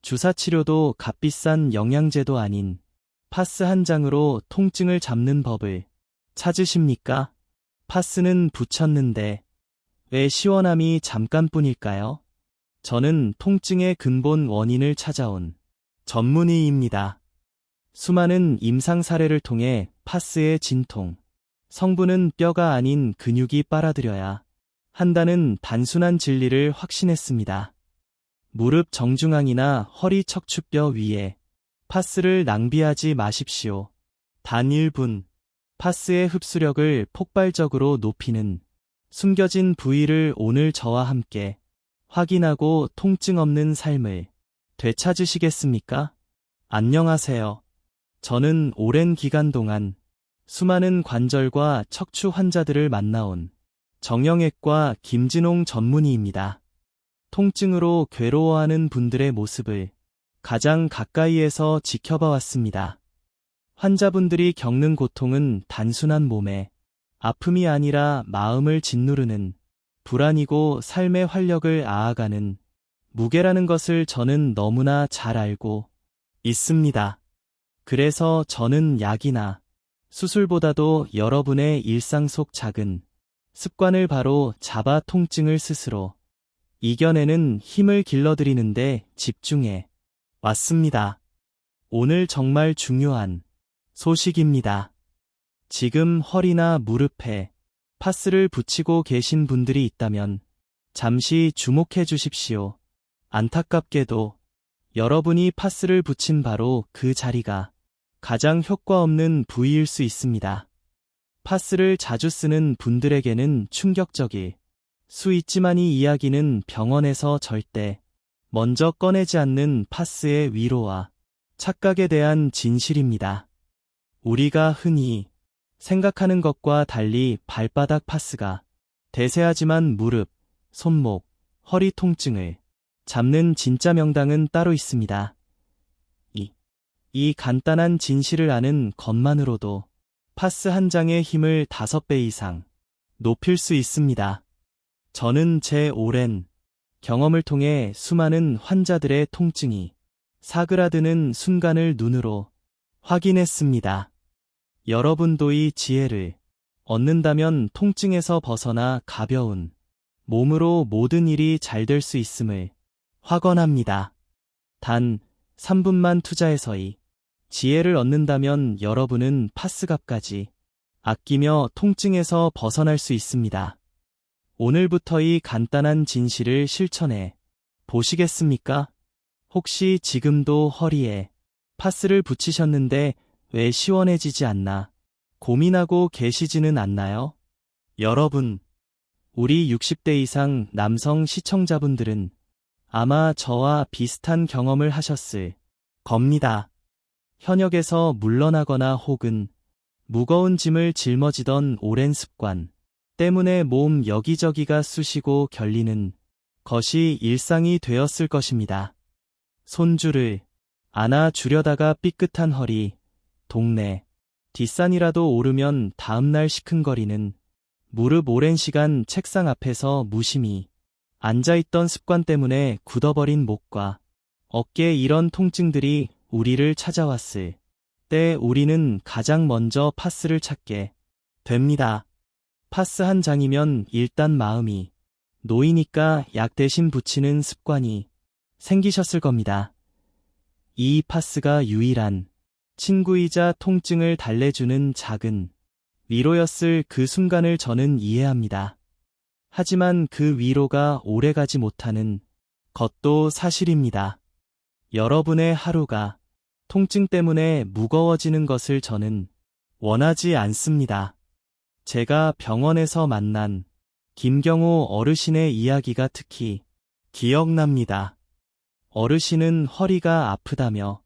주사치료도 값비싼 영양제도 아닌 파스 한 장으로 통증을 잡는 법을 찾으십니까? 파스는 붙였는데 왜 시원함이 잠깐뿐일까요? 저는 통증의 근본 원인을 찾아온 전문의입니다. 수많은 임상 사례를 통해 파스의 진통, 성분은 뼈가 아닌 근육이 빨아들여야 한다는 단순한 진리를 확신했습니다. 무릎 정중앙이나 허리 척추뼈 위에 파스를 낭비하지 마십시오. 단 1분, 파스의 흡수력을 폭발적으로 높이는 숨겨진 부위를 오늘 저와 함께 확인하고 통증 없는 삶을 되찾으시겠습니까? 안녕하세요. 저는 오랜 기간 동안 수많은 관절과 척추 환자들을 만나온 정형외과 김진홍 전문의입니다. 통증으로 괴로워하는 분들의 모습을 가장 가까이에서 지켜봐 왔습니다. 환자분들이 겪는 고통은 단순한 몸의 아픔이 아니라 마음을 짓누르는 불안이고 삶의 활력을 앗아가는 무게라는 것을 저는 너무나 잘 알고 있습니다. 그래서 저는 약이나 수술보다도 여러분의 일상 속 작은 습관을 바로 잡아 통증을 스스로 이겨내는 힘을 길러드리는데 집중해 왔습니다. 오늘 정말 중요한 소식입니다. 지금 허리나 무릎에 파스를 붙이고 계신 분들이 있다면 잠시 주목해 주십시오. 안타깝게도 여러분이 파스를 붙인 바로 그 자리가 가장 효과 없는 부위일 수 있습니다. 파스를 자주 쓰는 분들에게는 충격적일 수 있지만 이 이야기는 병원에서 절대 먼저 꺼내지 않는 파스의 위로와 착각에 대한 진실입니다. 우리가 흔히 생각하는 것과 달리 발바닥 파스가 대세하지만 무릎, 손목, 허리 통증을 잡는 진짜 명당은 따로 있습니다. 이 간단한 진실을 아는 것만으로도 파스 한 장의 힘을 5배 이상 높일 수 있습니다. 저는 제 오랜 경험을 통해 수많은 환자들의 통증이 사그라드는 순간을 눈으로 확인했습니다. 여러분도 이 지혜를 얻는다면 통증에서 벗어나 가벼운 몸으로 모든 일이 잘 될 수 있음을 확언합니다. 단 3분만 투자해서 이 지혜를 얻는다면 여러분은 파스값까지 아끼며 통증에서 벗어날 수 있습니다. 오늘부터 이 간단한 진실을 실천해 보시겠습니까? 혹시 지금도 허리에 파스를 붙이셨는데 왜 시원해지지 않나 고민하고 계시지는 않나요? 여러분, 우리 60대 이상 남성 시청자분들은 아마 저와 비슷한 경험을 하셨을 겁니다. 현역에서 물러나거나 혹은 무거운 짐을 짊어지던 오랜 습관 때문에 몸 여기저기가 쑤시고 결리는 것이 일상이 되었을 것입니다. 손줄을 안아주려다가 삐끗한 허리, 동네 뒷산이라도 오르면 다음날 시큰거리는 무릎, 오랜 시간 책상 앞에서 무심히 앉아있던 습관 때문에 굳어버린 목과 어깨, 이런 통증들이 우리를 찾아왔을 때 우리는 가장 먼저 파스를 찾게 됩니다. 파스 한 장이면 일단 마음이 놓이니까 약 대신 붙이는 습관이 생기셨을 겁니다. 이 파스가 유일한 친구이자 통증을 달래주는 작은 위로였을 그 순간을 저는 이해합니다. 하지만 그 위로가 오래가지 못하는 것도 사실입니다. 여러분의 하루가 통증 때문에 무거워지는 것을 저는 원하지 않습니다. 제가 병원에서 만난 김경호 어르신의 이야기가 특히 기억납니다. 어르신은 허리가 아프다며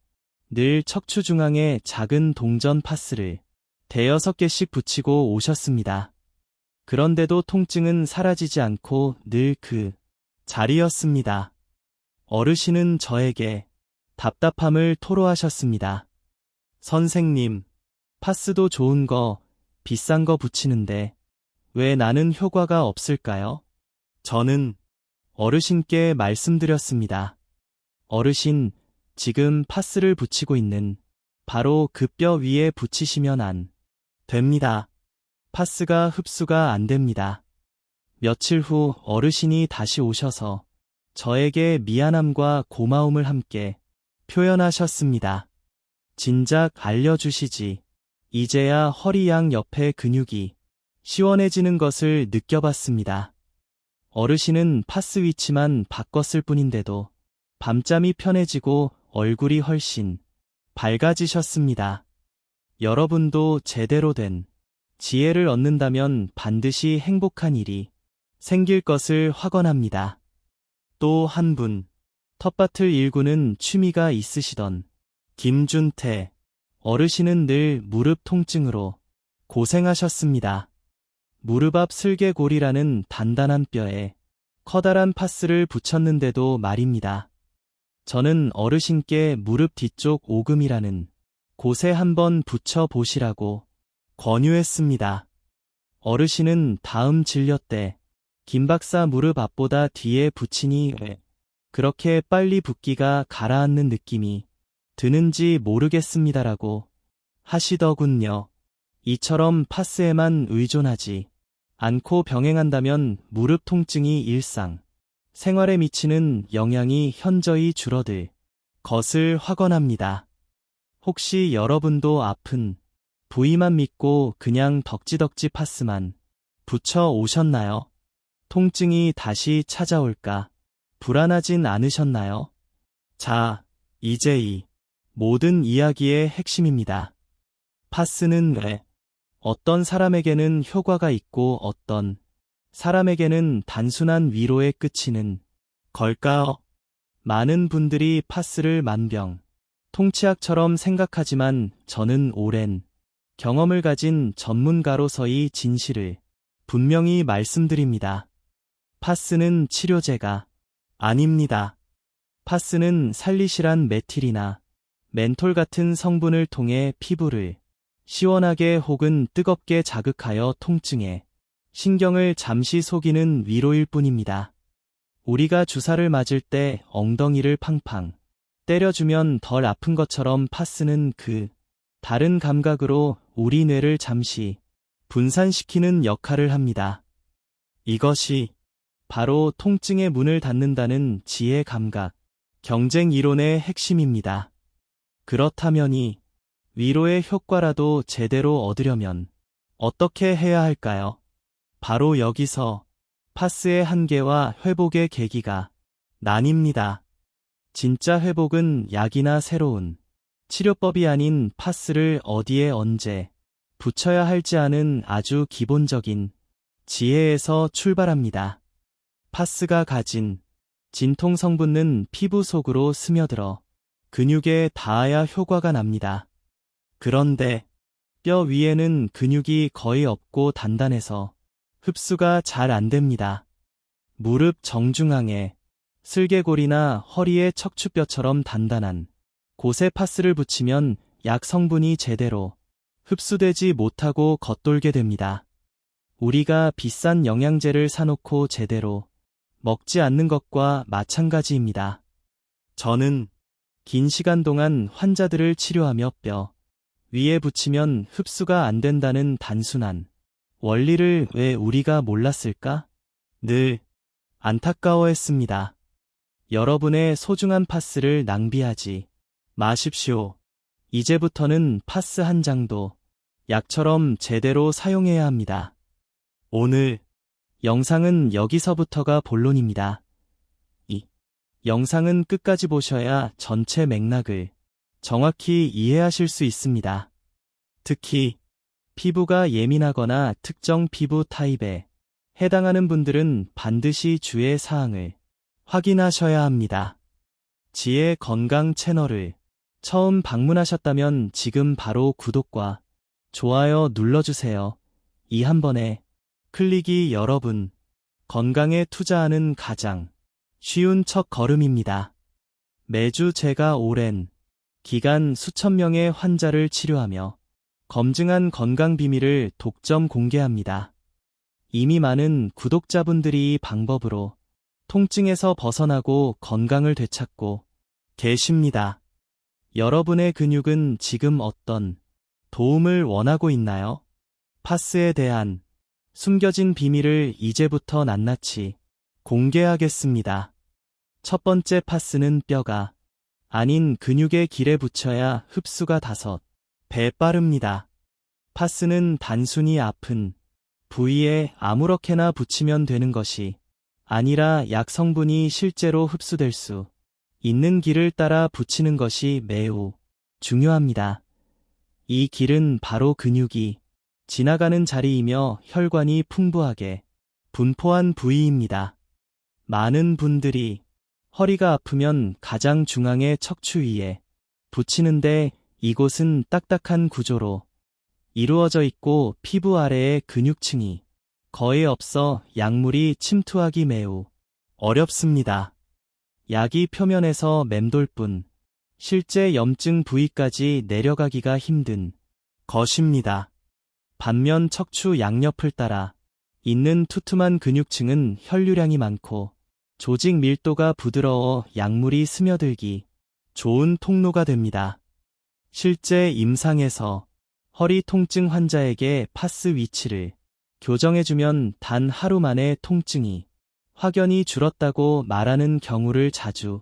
늘 척추 중앙에 작은 동전 파스를 5개씩 붙이고 오셨습니다. 그런데도 통증은 사라지지 않고 늘 그 자리였습니다. 어르신은 저에게 답답함을 토로하셨습니다. 선생님, 파스도 좋은 거, 비싼 거 붙이는데 왜 나는 효과가 없을까요? 저는 어르신께 말씀드렸습니다. 어르신, 지금 파스를 붙이고 있는 바로 그 뼈 위에 붙이시면 안 됩니다. 파스가 흡수가 안 됩니다. 며칠 후 어르신이 다시 오셔서 저에게 미안함과 고마움을 함께 표현하셨습니다. 진작 알려주시지. 이제야 허리 양 옆에 근육이 시원해지는 것을 느껴봤습니다. 어르신은 파스 위치만 바꿨을 뿐인데도 밤잠이 편해지고 얼굴이 훨씬 밝아지셨습니다. 여러분도 제대로 된 지혜를 얻는다면 반드시 행복한 일이 생길 것을 확언합니다. 또 한 분, 텃밭을 일구는 취미가 있으시던 김준태 어르신은 늘 무릎 통증으로 고생하셨습니다. 무릎 앞 슬개골이라는 단단한 뼈에 커다란 파스를 붙였는데도 말입니다. 저는 어르신께 무릎 뒤쪽 오금이라는 곳에 한번 붙여 보시라고 권유했습니다. 어르신은 다음 진료 때 김 박사 무릎 앞보다 뒤에 붙이니 왜 그렇게 빨리 붓기가 가라앉는 느낌이 드는지 모르겠습니다라고 하시더군요. 이처럼 파스에만 의존하지 않고 병행한다면 무릎 통증이 일상 생활에 미치는 영향이 현저히 줄어들 것을 확언합니다. 혹시 여러분도 아픈 부위만 믿고 그냥 덕지덕지 파스만 붙여 오셨나요? 통증이 다시 찾아올까 불안하진 않으셨나요? 자, 이제 이 모든 이야기의 핵심입니다. 파스는 왜 어떤 사람에게는 효과가 있고 어떤 사람에게는 단순한 위로에 그치는 걸까요? 많은 분들이 파스를 만병 통치약처럼 생각하지만 저는 오랜 경험을 가진 전문가로서의 진실을 분명히 말씀드립니다. 파스는 치료제가 아닙니다. 파스는 살리시란 메틸이나 멘톨 같은 성분을 통해 피부를 시원하게 혹은 뜨겁게 자극하여 통증에 신경을 잠시 속이는 위로일 뿐입니다. 우리가 주사를 맞을 때 엉덩이를 팡팡 때려주면 덜 아픈 것처럼 파스는 그 다른 감각으로 우리 뇌를 잠시 분산시키는 역할을 합니다. 이것이 바로 통증의 문을 닫는다는 지혜 감각, 경쟁 이론의 핵심입니다. 그렇다면 이 위로의 효과라도 제대로 얻으려면 어떻게 해야 할까요? 바로 여기서 파스의 한계와 회복의 계기가 나뉩니다. 진짜 회복은 약이나 새로운 치료법이 아닌 파스를 어디에 언제 붙여야 할지 아는 아주 기본적인 지혜에서 출발합니다. 파스가 가진 진통 성분은 피부 속으로 스며들어 근육에 닿아야 효과가 납니다. 그런데 뼈 위에는 근육이 거의 없고 단단해서 흡수가 잘 안 됩니다. 무릎 정중앙에 슬개골이나 허리의 척추뼈처럼 단단한 곳에 파스를 붙이면 약 성분이 제대로 흡수되지 못하고 겉돌게 됩니다. 우리가 비싼 영양제를 사놓고 제대로 먹지 않는 것과 마찬가지입니다. 저는 긴 시간 동안 환자들을 치료하며 뼈 위에 붙이면 흡수가 안 된다는 단순한 원리를 왜 우리가 몰랐을까? 늘 안타까워했습니다. 여러분의 소중한 파스를 낭비하지 마십시오. 이제부터는 파스 한 장도 약처럼 제대로 사용해야 합니다. 오늘 영상은 여기서부터가 본론입니다. 이 영상은 끝까지 보셔야 전체 맥락을 정확히 이해하실 수 있습니다. 특히 피부가 예민하거나 특정 피부 타입에 해당하는 분들은 반드시 주의 사항을 확인하셔야 합니다. 지혜 건강 채널을 처음 방문하셨다면 지금 바로 구독과 좋아요 눌러주세요. 이 한 번의 클릭이 여러분 건강에 투자하는 가장 쉬운 첫 걸음입니다. 매주 제가 오랜 기간 수천 명의 환자를 치료하며 검증한 건강 비밀을 독점 공개합니다. 이미 많은 구독자분들이 이 방법으로 통증에서 벗어나고 건강을 되찾고 계십니다. 여러분의 근육은 지금 어떤 도움을 원하고 있나요? 파스에 대한 숨겨진 비밀을 이제부터 낱낱이 공개하겠습니다. 첫 번째 파스는 뼈가 아닌 근육의 길에 붙여야 흡수가 5배 빠릅니다. 파스는 단순히 아픈 부위에 아무렇게나 붙이면 되는 것이 아니라 약 성분이 실제로 흡수될 수 있는 길을 따라 붙이는 것이 매우 중요합니다. 이 길은 바로 근육이 지나가는 자리이며 혈관이 풍부하게 분포한 부위입니다. 많은 분들이 허리가 아프면 가장 중앙의 척추 위에 붙이는데 이곳은 딱딱한 구조로 이루어져 있고 피부 아래에 근육층이 거의 없어 약물이 침투하기 매우 어렵습니다. 약이 표면에서 맴돌 뿐 실제 염증 부위까지 내려가기가 힘든 것입니다. 반면 척추 양옆을 따라 있는 투툼한 근육층은 혈류량이 많고 조직 밀도가 부드러워 약물이 스며들기 좋은 통로가 됩니다. 실제 임상에서 허리 통증 환자에게 파스 위치를 교정해주면 단 하루 만에 통증이 확연히 줄었다고 말하는 경우를 자주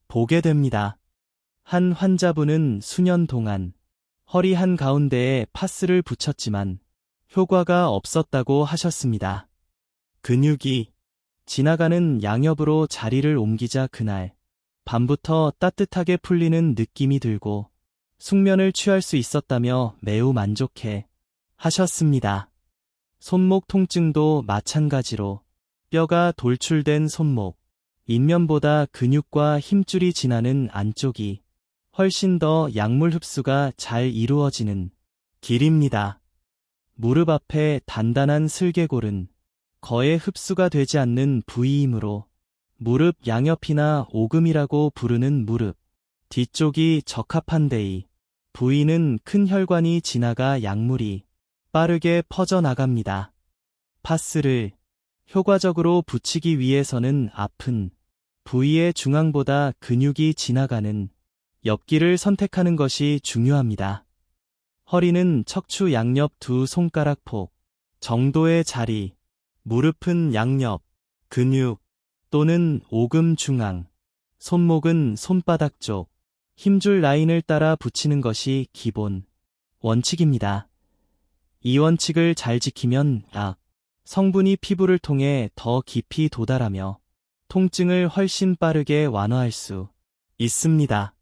보게 됩니다. 한 환자분은 수년 동안 허리 한가운데에 파스를 붙였지만 효과가 없었다고 하셨습니다. 근육이 지나가는 양옆으로 자리를 옮기자 그날 밤부터 따뜻하게 풀리는 느낌이 들고 숙면을 취할 수 있었다며 매우 만족해 하셨습니다. 손목 통증도 마찬가지로 뼈가 돌출된 손목, 인면보다 근육과 힘줄이 지나는 안쪽이 훨씬 더 약물 흡수가 잘 이루어지는 길입니다. 무릎 앞에 단단한 슬개골은 거의 흡수가 되지 않는 부위이므로 무릎 양옆이나 오금이라고 부르는 무릎 뒤쪽이 적합한데 이 부위는 큰 혈관이 지나가 약물이 빠르게 퍼져나갑니다. 파스를 효과적으로 붙이기 위해서는 아픈 부위의 중앙보다 근육이 지나가는 옆길을 선택하는 것이 중요합니다. 허리는 척추 양옆 2손가락 폭 정도의 자리, 무릎은 양옆 근육 또는 오금 중앙, 손목은 손바닥 쪽 힘줄 라인을 따라 붙이는 것이 기본 원칙입니다. 이 원칙을 잘 지키면 약 성분이 피부를 통해 더 깊이 도달하며 통증을 훨씬 빠르게 완화할 수 있습니다.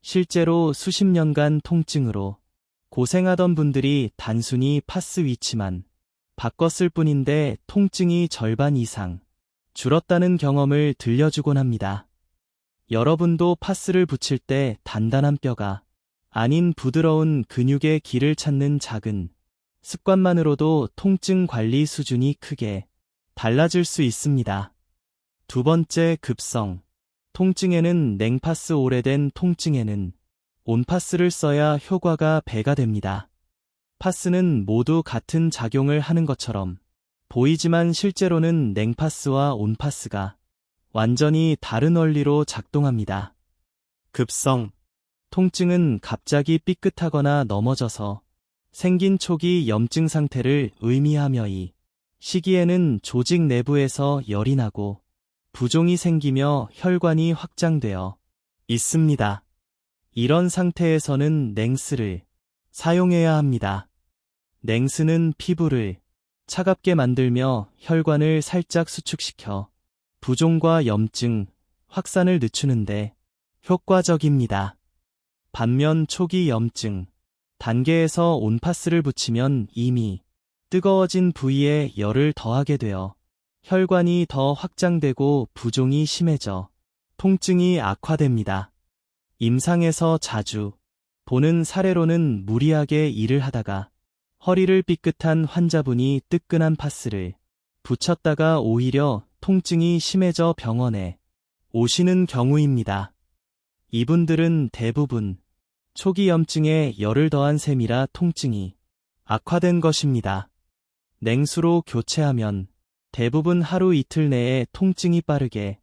실제로 수십 년간 통증으로 고생하던 분들이 단순히 파스 위치만 바꿨을 뿐인데 통증이 절반 이상 줄었다는 경험을 들려주곤 합니다. 여러분도 파스를 붙일 때 단단한 뼈가 아닌 부드러운 근육의 길을 찾는 작은 습관만으로도 통증 관리 수준이 크게 달라질 수 있습니다. 두 번째, 급성 통증에는 냉파스, 오래된 통증에는 온파스를 써야 효과가 배가 됩니다. 파스는 모두 같은 작용을 하는 것처럼 보이지만 실제로는 냉파스와 온파스가 완전히 다른 원리로 작동합니다. 급성 통증은 갑자기 삐끗하거나 넘어져서 생긴 초기 염증 상태를 의미하며 이 시기에는 조직 내부에서 열이 나고 부종이 생기며 혈관이 확장되어 있습니다. 이런 상태에서는 냉스를 사용해야 합니다. 냉스는 피부를 차갑게 만들며 혈관을 살짝 수축시켜 부종과 염증, 확산을 늦추는데 효과적입니다. 반면 초기 염증 단계에서 온파스를 붙이면 이미 뜨거워진 부위에 열을 더하게 되어 혈관이 더 확장되고 부종이 심해져 통증이 악화됩니다. 임상에서 자주 보는 사례로는 무리하게 일을 하다가 허리를 삐끗한 환자분이 뜨끈한 파스를 붙였다가 오히려 통증이 심해져 병원에 오시는 경우입니다. 이분들은 대부분 초기 염증에 열을 더한 셈이라 통증이 악화된 것입니다. 냉수로 교체하면 대부분 하루 이틀 내에 통증이 빠르게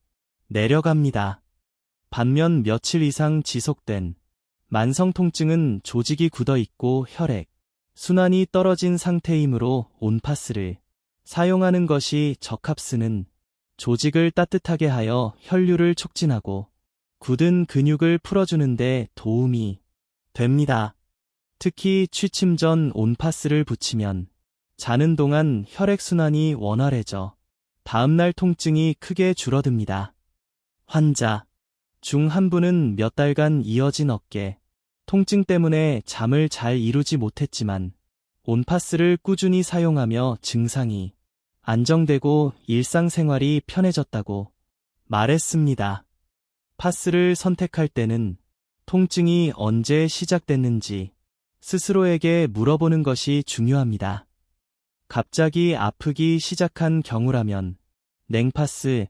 내려갑니다. 반면 며칠 이상 지속된 만성 통증은 조직이 굳어 있고 혈액, 순환이 떨어진 상태이므로 온파스를 사용하는 것이 적합스는 조직을 따뜻하게 하여 혈류를 촉진하고 굳은 근육을 풀어주는 데 도움이 됩니다. 특히 취침 전 온파스를 붙이면 자는 동안 혈액순환이 원활해져 다음날 통증이 크게 줄어듭니다. 환자 중 한 분은 몇 달간 이어진 어깨 통증 때문에 잠을 잘 이루지 못했지만 온파스를 꾸준히 사용하며 증상이 안정되고 일상생활이 편해졌다고 말했습니다. 파스를 선택할 때는 통증이 언제 시작됐는지 스스로에게 물어보는 것이 중요합니다. 갑자기 아프기 시작한 경우라면 냉파스,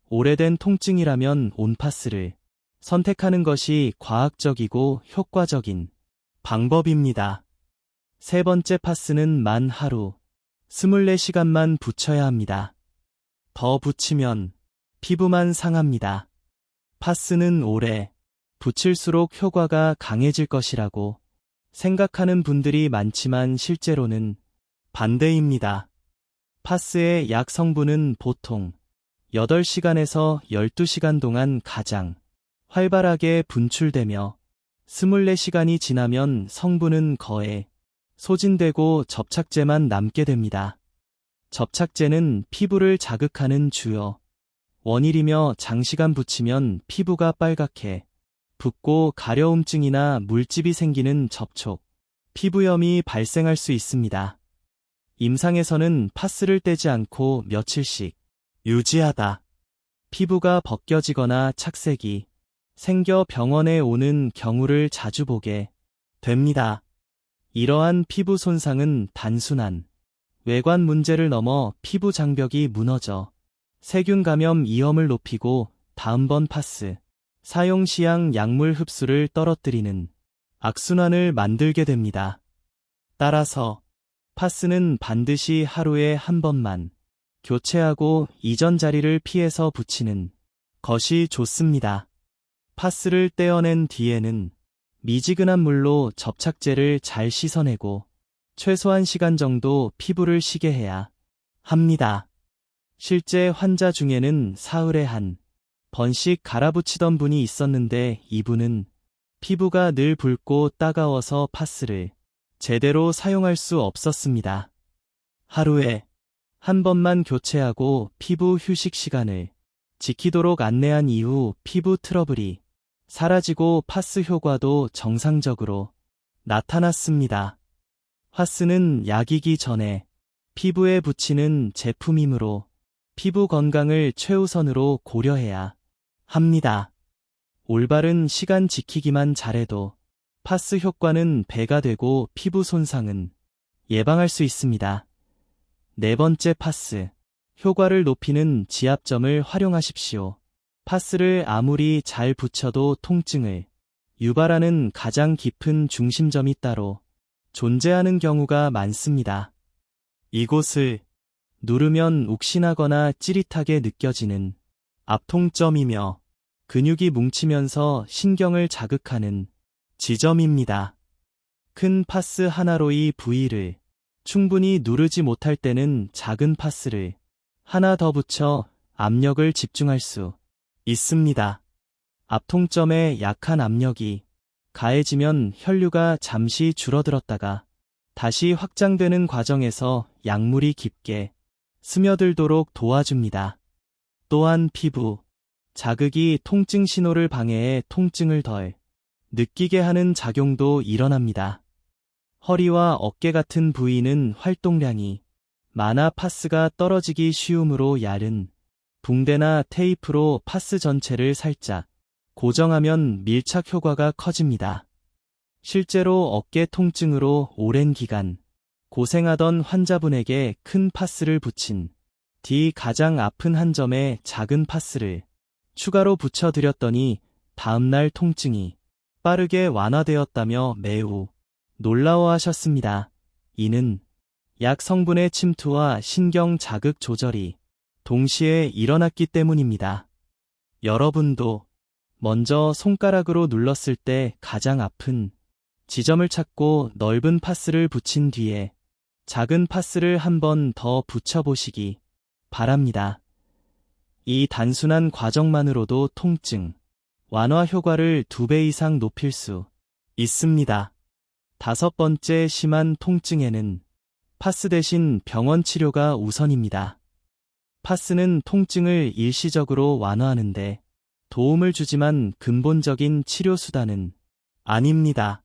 오래된 통증이라면 온파스를 선택하는 것이 과학적이고 효과적인 방법입니다. 세 번째 파스는 만 하루 24시간만 붙여야 합니다. 더 붙이면 피부만 상합니다. 파스는 오래 붙일수록 효과가 강해질 것이라고 생각하는 분들이 많지만 실제로는 반대입니다. 파스의 약 성분은 보통 8시간에서 12시간 동안 가장 활발하게 분출되며 24시간이 지나면 성분은 거의 소진되고 접착제만 남게 됩니다. 접착제는 피부를 자극하는 주요 원인이며 장시간 붙이면 피부가 빨갛게 붓고 가려움증이나 물집이 생기는 접촉, 피부염이 발생할 수 있습니다. 임상에서는 파스를 떼지 않고 며칠씩 유지하다 피부가 벗겨지거나 착색이 생겨 병원에 오는 경우를 자주 보게 됩니다. 이러한 피부 손상은 단순한 외관 문제를 넘어 피부 장벽이 무너져 세균 감염 위험을 높이고 다음번 파스 사용 시양 약물 흡수를 떨어뜨리는 악순환을 만들게 됩니다. 따라서 파스는 반드시 하루에 한 번만 교체하고 이전 자리를 피해서 붙이는 것이 좋습니다. 파스를 떼어낸 뒤에는 미지근한 물로 접착제를 잘 씻어내고 최소 1시간 정도 피부를 쉬게 해야 합니다. 실제 환자 중에는 사흘에 한 번씩 갈아붙이던 분이 있었는데 이분은 피부가 늘 붉고 따가워서 파스를 제대로 사용할 수 없었습니다. 하루에 한 번만 교체하고 피부 휴식 시간을 지키도록 안내한 이후 피부 트러블이 사라지고 파스 효과도 정상적으로 나타났습니다. 파스는 약이기 전에 피부에 붙이는 제품이므로 피부 건강을 최우선으로 고려해야 합니다. 올바른 시간 지키기만 잘해도 파스 효과는 배가 되고 피부 손상은 예방할 수 있습니다. 네 번째 파스, 효과를 높이는 지압점을 활용하십시오. 파스를 아무리 잘 붙여도 통증을 유발하는 가장 깊은 중심점이 따로 존재하는 경우가 많습니다. 이곳을 누르면 욱신하거나 찌릿하게 느껴지는 압통점이며 근육이 뭉치면서 신경을 자극하는 지점입니다. 큰 파스 하나로 이 부위를 충분히 누르지 못할 때는 작은 파스를 하나 더 붙여 압력을 집중할 수 있습니다. 압통점에 약한 압력이 가해지면 혈류가 잠시 줄어들었다가 다시 확장되는 과정에서 약물이 깊게 스며들도록 도와줍니다. 또한 피부 자극이 통증 신호를 방해해 통증을 덜 느끼게 하는 작용도 일어납니다. 허리와 어깨 같은 부위는 활동량이 많아 파스가 떨어지기 쉬우므로 얇은 붕대나 테이프로 파스 전체를 살짝 고정하면 밀착 효과가 커집니다. 실제로 어깨 통증으로 오랜 기간 고생하던 환자분에게 큰 파스를 붙인 뒤 가장 아픈 한 점에 작은 파스를 추가로 붙여드렸더니 다음날 통증이 빠르게 완화되었다며 매우 놀라워하셨습니다. 이는 약 성분의 침투와 신경 자극 조절이 동시에 일어났기 때문입니다. 여러분도 먼저 손가락으로 눌렀을 때 가장 아픈 지점을 찾고 넓은 파스를 붙인 뒤에 작은 파스를 한 번 더 붙여보시기 바랍니다. 이 단순한 과정만으로도 통증 완화 효과를 2배 이상 높일 수 있습니다. 5번째, 심한 통증에는 파스 대신 병원 치료가 우선입니다. 파스는 통증을 일시적으로 완화하는데 도움을 주지만 근본적인 치료 수단은 아닙니다.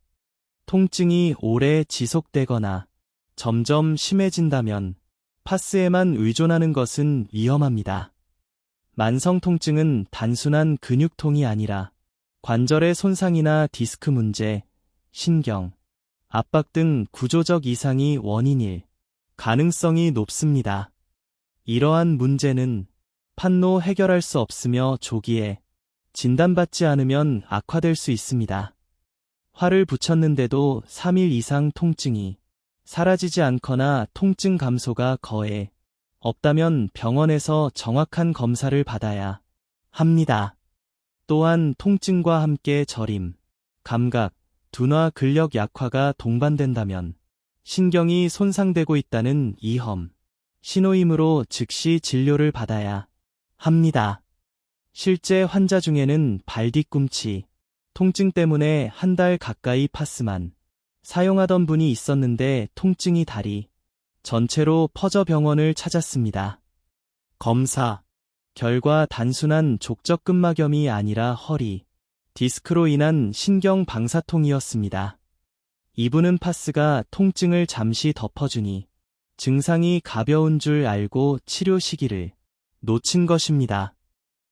통증이 오래 지속되거나 점점 심해진다면 파스에만 의존하는 것은 위험합니다. 만성 통증은 단순한 근육통이 아니라 관절의 손상이나 디스크 문제, 신경, 압박 등 구조적 이상이 원인일 가능성이 높습니다. 이러한 문제는 판로 해결할 수 없으며 조기에 진단받지 않으면 악화될 수 있습니다. 활을 붙였는데도 3일 이상 통증이 사라지지 않거나 통증 감소가 거의 없다면 병원에서 정확한 검사를 받아야 합니다. 또한 통증과 함께 저림, 감각, 둔화, 근력 약화가 동반된다면 신경이 손상되고 있다는 이험, 신호이므로 즉시 진료를 받아야 합니다. 실제 환자 중에는 발 뒤꿈치 통증 때문에 1달 가까이 파스만 사용하던 분이 있었는데 통증이 다리 전체로 퍼져 병원을 찾았습니다. 검사 결과 단순한 족적 근막염이 아니라 허리, 디스크로 인한 신경 방사통이었습니다. 이분은 파스가 통증을 잠시 덮어주니 증상이 가벼운 줄 알고 치료 시기를 놓친 것입니다.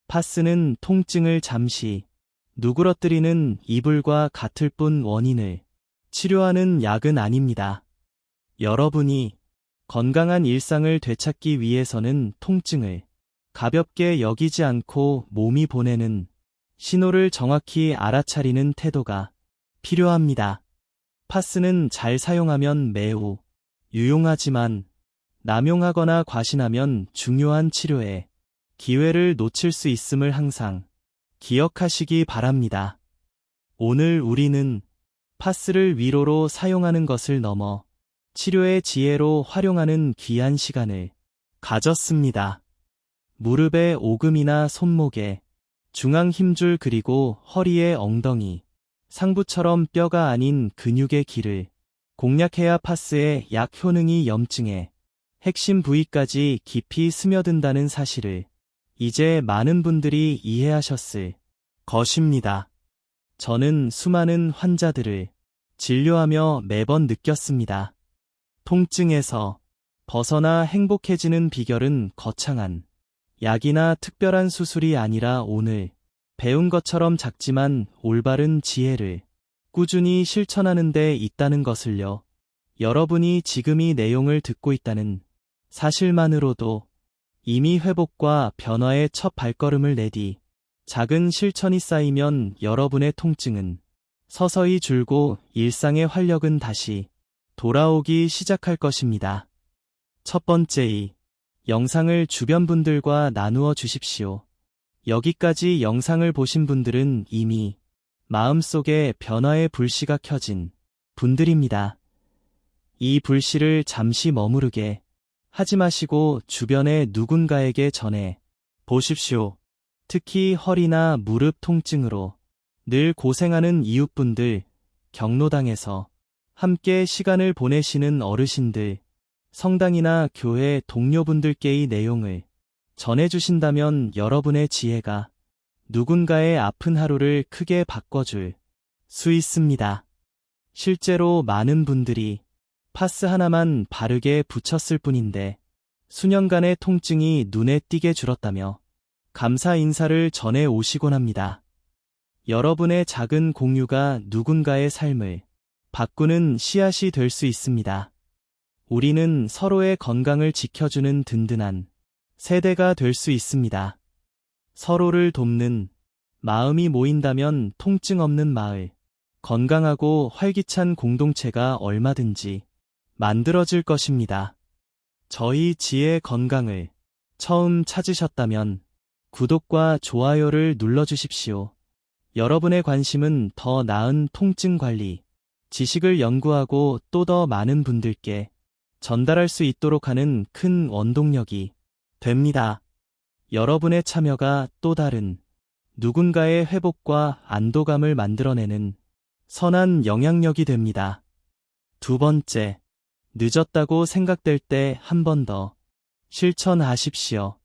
파스는 통증을 잠시 누그러뜨리는 이불과 같을 뿐 원인을 치료하는 약은 아닙니다. 여러분이 건강한 일상을 되찾기 위해서는 통증을 가볍게 여기지 않고 몸이 보내는 신호를 정확히 알아차리는 태도가 필요합니다. 파스는 잘 사용하면 매우 유용하지만 남용하거나 과신하면 중요한 치료에 기회를 놓칠 수 있음을 항상 기억하시기 바랍니다. 오늘 우리는 파스를 위로로 사용하는 것을 넘어 치료의 지혜로 활용하는 귀한 시간을 가졌습니다. 무릎의 오금이나 손목에 중앙 힘줄 그리고 허리의 엉덩이, 상부처럼 뼈가 아닌 근육의 길을 공략해야 파스의 약 효능이 염증의 핵심 부위까지 깊이 스며든다는 사실을 이제 많은 분들이 이해하셨을 것입니다. 저는 수많은 환자들을 진료하며 매번 느꼈습니다. 통증에서 벗어나 행복해지는 비결은 거창한 약이나 특별한 수술이 아니라 오늘 배운 것처럼 작지만 올바른 지혜를 꾸준히 실천하는 데 있다는 것을요. 여러분이 지금 이 내용을 듣고 있다는 사실만으로도 이미 회복과 변화의 첫 발걸음을 내디 작은 실천이 쌓이면 여러분의 통증은 서서히 줄고 일상의 활력은 다시 돌아오기 시작할 것입니다. 첫 번째, 이 영상을 주변 분들과 나누어 주십시오. 여기까지 영상을 보신 분들은 이미 마음속에 변화의 불씨가 켜진 분들입니다. 이 불씨를 잠시 머무르게 하지 마시고 주변의 누군가에게 전해 보십시오. 특히 허리나 무릎 통증으로 늘 고생하는 이웃분들, 경로당에서 함께 시간을 보내시는 어르신들, 성당이나 교회 동료분들께 이 내용을 전해주신다면 여러분의 지혜가 누군가의 아픈 하루를 크게 바꿔줄 수 있습니다. 실제로 많은 분들이 파스 하나만 바르게 붙였을 뿐인데 수년간의 통증이 눈에 띄게 줄었다며 감사 인사를 전해 오시곤 합니다. 여러분의 작은 공유가 누군가의 삶을 바꾸는 씨앗이 될 수 있습니다. 우리는 서로의 건강을 지켜주는 든든한 세대가 될 수 있습니다. 서로를 돕는 마음이 모인다면 통증 없는 마을, 건강하고 활기찬 공동체가 얼마든지 만들어질 것입니다. 저희 지혜 건강을 처음 찾으셨다면 구독과 좋아요를 눌러주십시오. 여러분의 관심은 더 나은 통증 관리, 지식을 연구하고 또 더 많은 분들께 전달할 수 있도록 하는 큰 원동력이 됩니다. 여러분의 참여가 또 다른 누군가의 회복과 안도감을 만들어내는 선한 영향력이 됩니다. 두 번째, 늦었다고 생각될 때 한 번 더 실천하십시오.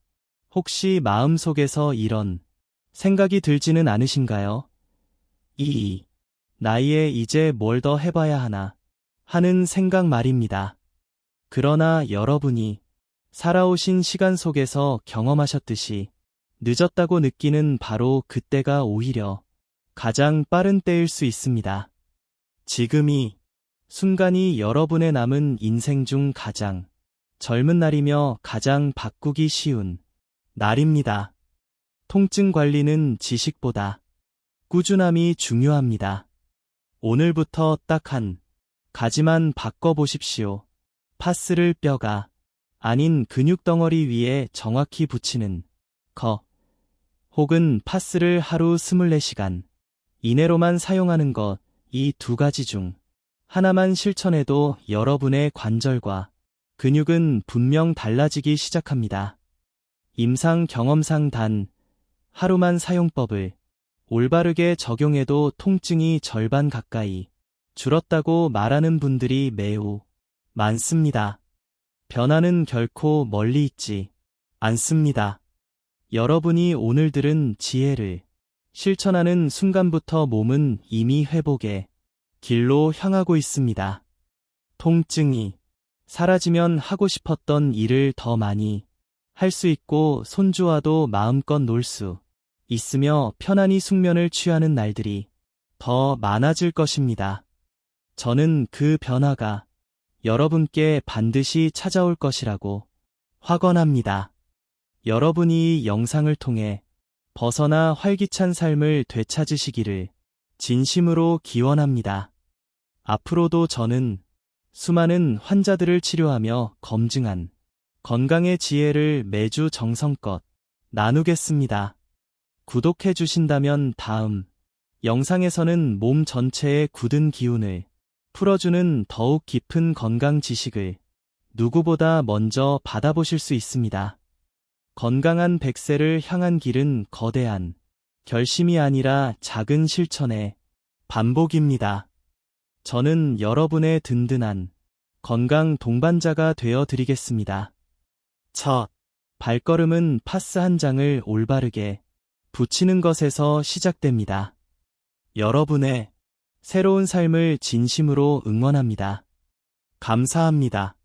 혹시 마음속에서 이런 생각이 들지는 않으신가요? 이 나이에 이제 뭘 더 해봐야 하나 하는 생각 말입니다. 그러나 여러분이 살아오신 시간 속에서 경험하셨듯이 늦었다고 느끼는 바로 그때가 오히려 가장 빠른 때일 수 있습니다. 지금이 순간이 여러분의 남은 인생 중 가장 젊은 날이며 가장 바꾸기 쉬운 날입니다. 통증 관리는 지식보다 꾸준함이 중요합니다. 오늘부터 딱 한 가지만 바꿔보십시오. 파스를 뼈가 아닌 근육 덩어리 위에 정확히 붙이는 거, 혹은 파스를 하루 24시간 이내로만 사용하는 것, 이 두 가지 중 하나만 실천해도 여러분의 관절과 근육은 분명 달라지기 시작합니다. 임상 경험상 단 하루만 사용법을 올바르게 적용해도 통증이 절반 가까이 줄었다고 말하는 분들이 매우 많습니다. 변화는 결코 멀리 있지 않습니다. 여러분이 오늘 들은 지혜를 실천하는 순간부터 몸은 이미 회복의 길로 향하고 있습니다. 통증이 사라지면 하고 싶었던 일을 더 많이 할 수 있고 손주와도 마음껏 놀 수 있으며 편안히 숙면을 취하는 날들이 더 많아질 것입니다. 저는 그 변화가 여러분께 반드시 찾아올 것이라고 확언합니다. 여러분이 이 영상을 통해 벗어나 활기찬 삶을 되찾으시기를 진심으로 기원합니다. 앞으로도 저는 수많은 환자들을 치료하며 검증한 건강의 지혜를 매주 정성껏 나누겠습니다. 구독해 주신다면 다음 영상에서는 몸 전체의 굳은 기운을 풀어주는 더욱 깊은 건강 지식을 누구보다 먼저 받아보실 수 있습니다. 건강한 100세를 향한 길은 거대한 결심이 아니라 작은 실천의 반복입니다. 저는 여러분의 든든한 건강 동반자가 되어 드리겠습니다. 첫 발걸음은 파스 한 장을 올바르게 붙이는 것에서 시작됩니다. 여러분의 새로운 삶을 진심으로 응원합니다. 감사합니다.